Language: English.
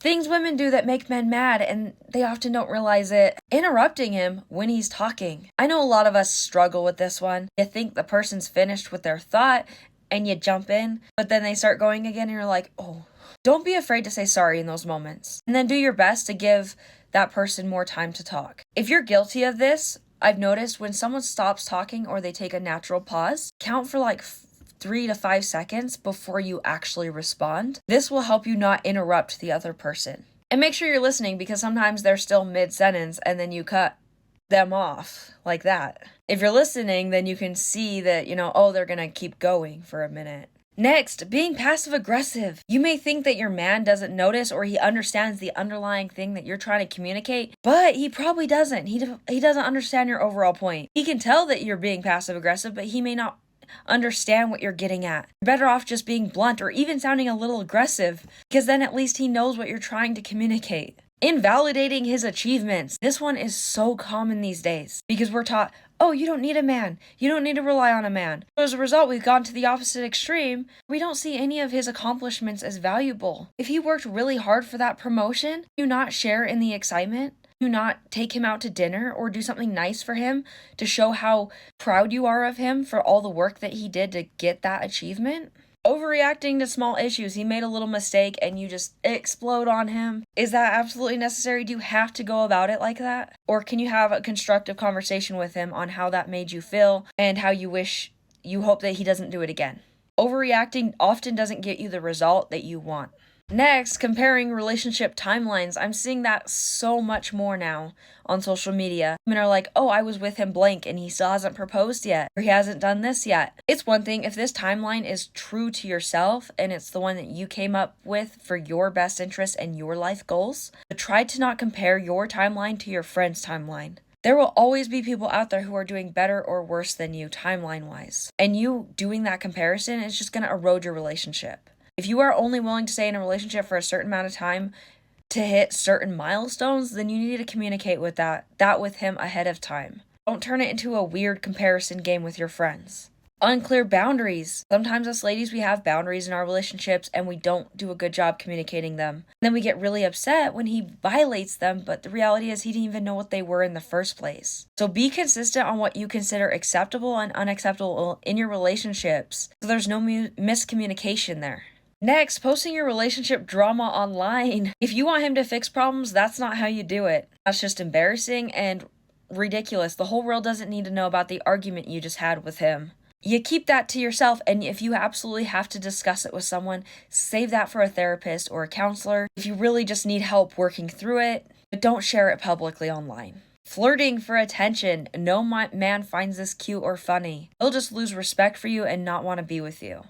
Things women do that make men mad, and they often don't realize it. Interrupting him when he's talking. I know a lot of us struggle with this one. You think the person's finished with their thought, and you jump in, but then they start going again, and you're like, oh. Don't be afraid to say sorry in those moments. And then do your best to give that person more time to talk. If you're guilty of this, I've noticed when someone stops talking or they take a natural pause, count for like 3 to 5 seconds before you actually respond. This will help you not interrupt the other person. And make sure you're listening, because sometimes they're still mid-sentence and then you cut them off like that. If you're listening, then you can see that, oh, they're gonna keep going for a minute. Next, being passive-aggressive. You may think that your man doesn't notice or he understands the underlying thing that you're trying to communicate, but he probably doesn't. He doesn't understand your overall point. He can tell that you're being passive-aggressive, but he may not understand what you're getting at. You're better off just being blunt or even sounding a little aggressive, because then at least he knows what you're trying to communicate. Invalidating his achievements. This one is so common these days because we're taught, oh, you don't need a man. You don't need to rely on a man. So as a result, we've gone to the opposite extreme. We don't see any of his accomplishments as valuable. If he worked really hard for that promotion, do not share in the excitement. Do not take him out to dinner or do something nice for him to show how proud you are of him for all the work that he did to get that achievement. Overreacting to small issues. He made a little mistake and you just explode on him. Is that absolutely necessary? Do you have to go about it like that? Or can you have a constructive conversation with him on how that made you feel and how you hope that he doesn't do it again? Overreacting often doesn't get you the result that you want. Next, comparing relationship timelines. I'm seeing that so much more now on social media. Women are like, oh, I was with him blank and he still hasn't proposed yet, or he hasn't done this yet. It's one thing if this timeline is true to yourself and it's the one that you came up with for your best interest and your life goals, but try to not compare your timeline to your friend's timeline. There will always be people out there who are doing better or worse than you timeline-wise. And you doing that comparison is just going to erode your relationship. If you are only willing to stay in a relationship for a certain amount of time to hit certain milestones, then you need to communicate with that with him ahead of time. Don't turn it into a weird comparison game with your friends. Unclear boundaries. Sometimes us ladies, we have boundaries in our relationships and we don't do a good job communicating them. And then we get really upset when he violates them, but the reality is he didn't even know what they were in the first place. So be consistent on what you consider acceptable and unacceptable in your relationships, so there's no miscommunication there. Next, posting your relationship drama online. If you want him to fix problems, that's not how you do it. That's just embarrassing and ridiculous. The whole world doesn't need to know about the argument you just had with him. You keep that to yourself, and if you absolutely have to discuss it with someone, save that for a therapist or a counselor if you really just need help working through it, but don't share it publicly online. Flirting for attention. No man finds this cute or funny. He'll just lose respect for you and not want to be with you.